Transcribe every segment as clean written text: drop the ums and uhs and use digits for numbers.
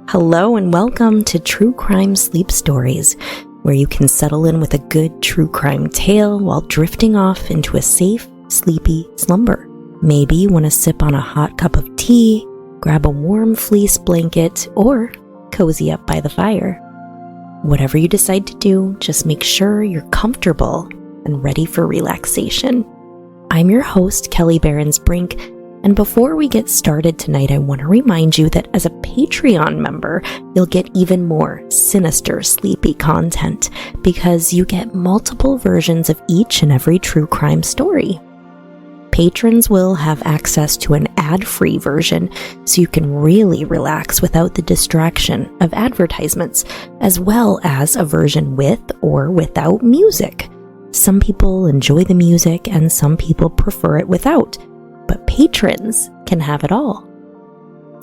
Hello and welcome to True Crime Sleep Stories, where you can settle in with a good true crime tale while drifting off into a safe, sleepy slumber. Maybe you want to sip on a hot cup of tea, grab a warm fleece blanket, or cozy up by the fire. Whatever you decide to do, just make sure you're comfortable and ready for relaxation. I'm your host, Kelli Brink, and before we get started tonight, I want to remind you that as a Patreon member, you'll get even more sinister, sleepy content because you get multiple versions of each and every true crime story. Patrons will have access to an ad-free version so you can really relax without the distraction of advertisements, as well as a version with or without music. Some people enjoy the music and some people prefer it without, but patrons can have it all.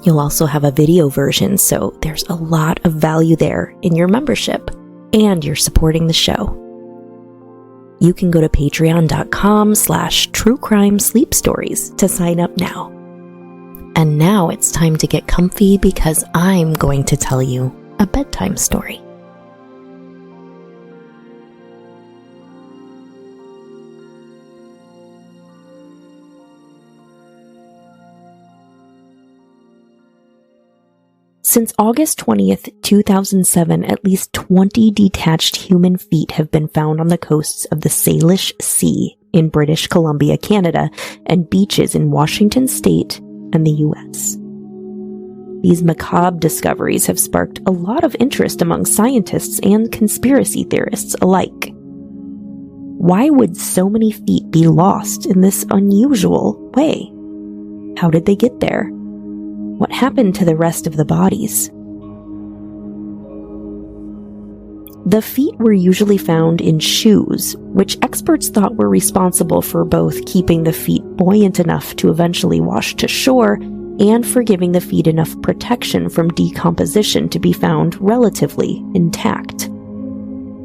You'll also have a video version, so there's a lot of value there in your membership, and you're supporting the show. You can go to patreon.com/truecrimesleepstories to sign up now. And now it's time to get comfy because I'm going to tell you a bedtime story. Since August 20th, 2007, at least 20 detached human feet have been found on the coasts of the Salish Sea in British Columbia, Canada, and beaches in Washington State and the US. These macabre discoveries have sparked a lot of interest among scientists and conspiracy theorists alike. Why would so many feet be lost in this unusual way? How did they get there? What happened to the rest of the bodies? The feet were usually found in shoes, which experts thought were responsible for both keeping the feet buoyant enough to eventually wash to shore and for giving the feet enough protection from decomposition to be found relatively intact.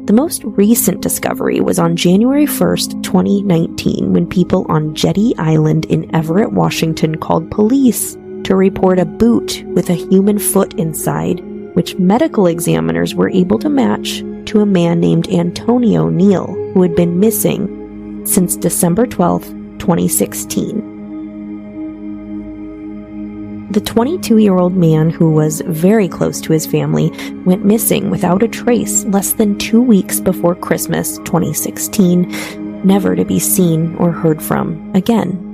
The most recent discovery was on January 1st, 2019, when people on Jetty Island in Everett, Washington called police to report a boot with a human foot inside, which medical examiners were able to match to a man named Antonio Neal, who had been missing since December 12, 2016. The 22-year-old man, who was very close to his family, went missing without a trace less than 2 weeks before Christmas 2016, never to be seen or heard from again.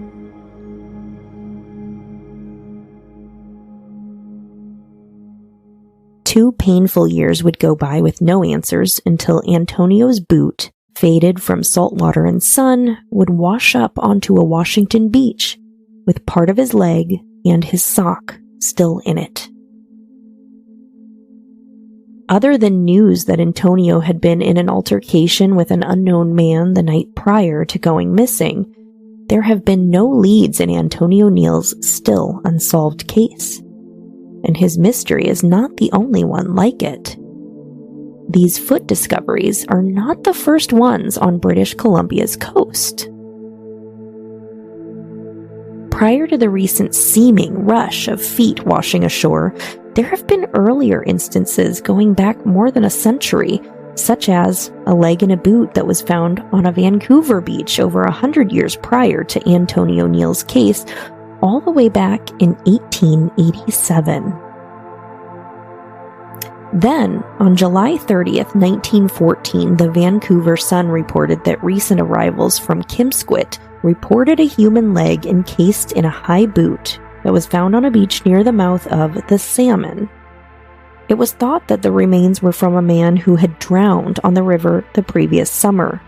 Two painful years would go by with no answers until Antonio's boot, faded from salt water and sun, would wash up onto a Washington beach with part of his leg and his sock still in it. Other than news that Antonio had been in an altercation with an unknown man the night prior to going missing, there have been no leads in Antonio Neal's still unsolved case. And his mystery is not the only one like it. These foot discoveries are not the first ones on British Columbia's coast. Prior to the recent seeming rush of feet washing ashore, there have been earlier instances going back more than a century, such as a leg in a boot that was found on a Vancouver beach over 100 years prior to Antonio Neal's case, all the way back in 1887. Then, on July 30th, 1914, the Vancouver Sun reported that recent arrivals from Kimsquit reported a human leg encased in a high boot that was found on a beach near the mouth of the Salmon. It was thought that the remains were from a man who had drowned on the river the previous summer.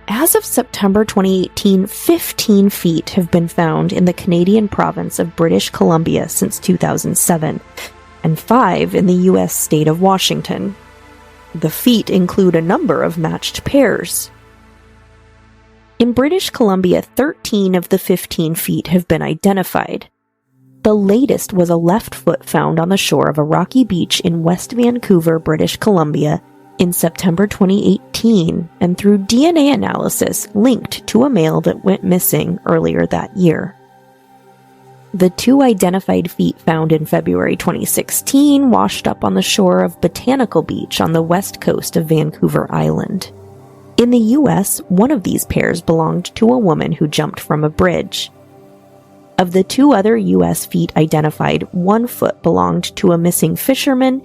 As of September 2018, 15 feet have been found in the Canadian province of British Columbia since 2007, and 5 in the U.S. state of Washington. The feet include a number of matched pairs. In British Columbia, 13 of the 15 feet have been identified. The latest was a left foot found on the shore of a rocky beach in West Vancouver, British Columbia, in September 2018, and through DNA analysis linked to a male that went missing earlier that year. The 2 identified feet found in February 2016 washed up on the shore of Botanical Beach on the west coast of Vancouver Island. In the U.S., one of these pairs belonged to a woman who jumped from a bridge. Of the 2 other U.S. feet identified, 1 foot belonged to a missing fisherman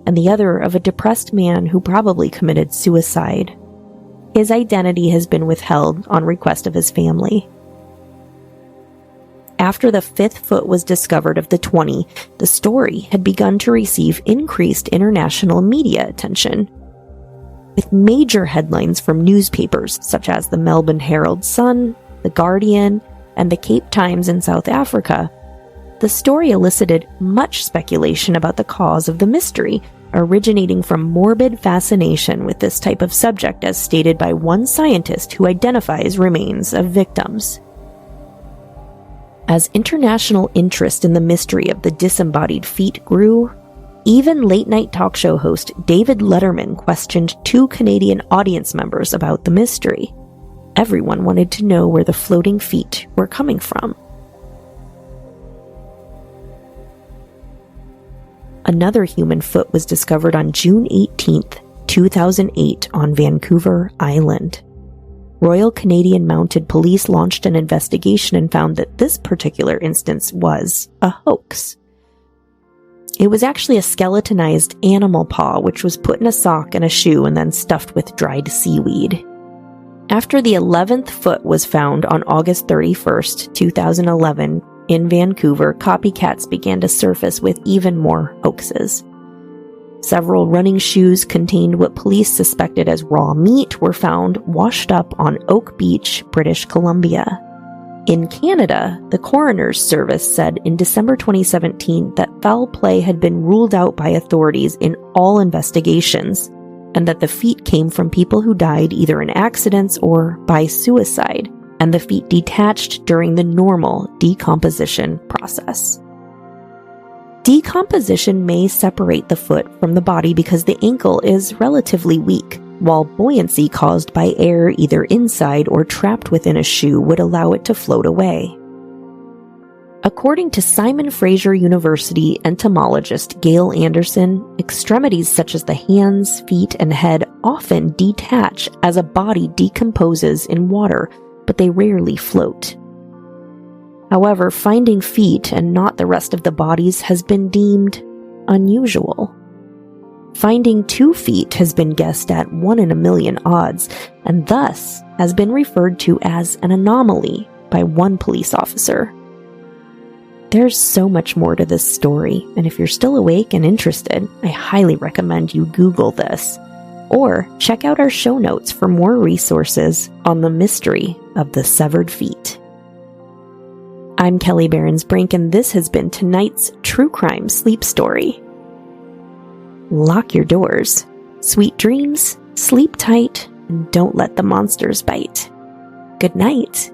and the other of a depressed man who probably committed suicide. His identity has been withheld on request of his family. After the 5th foot was discovered of the 20, the story had begun to receive increased international media attention, with major headlines from newspapers such as the Melbourne Herald Sun, the Guardian, and the Cape Times in South Africa. The story elicited much speculation about the cause of the mystery, originating from morbid fascination with this type of subject, as stated by one scientist who identifies remains of victims. As international interest in the mystery of the disembodied feet grew, even late-night talk show host David Letterman questioned 2 Canadian audience members about the mystery. Everyone wanted to know where the floating feet were coming from. Another human foot was discovered on June 18, 2008 on Vancouver Island. Royal Canadian Mounted Police launched an investigation and found that this particular instance was a hoax. It was actually a skeletonized animal paw which was put in a sock and a shoe and then stuffed with dried seaweed. After the 11th foot was found on August 31st, 2011, in Vancouver, copycats began to surface with even more hoaxes. Several running shoes contained what police suspected as raw meat were found washed up on Oak Beach, British Columbia. In Canada, the coroner's service said in December 2017 that foul play had been ruled out by authorities in all investigations, and that the feet came from people who died either in accidents or by suicide, and the feet detached during the normal decomposition process. Decomposition may separate the foot from the body because the ankle is relatively weak, while buoyancy caused by air either inside or trapped within a shoe would allow it to float away. According to Simon Fraser University entomologist Gail Anderson, extremities such as the hands, feet, and head often detach as a body decomposes in water, but they rarely float. However, finding feet and not the rest of the bodies has been deemed unusual. Finding 2 feet has been guessed at 1 in a million odds, and thus has been referred to as an anomaly by one police officer. There's so much more to this story, and if you're still awake and interested, I highly recommend you Google this, or check out our show notes for more resources on the mystery of the severed feet. I'm Kelli Berensbrink, and this has been tonight's True Crime Sleep Story. Lock your doors, sweet dreams, sleep tight, and don't let the monsters bite. Good night.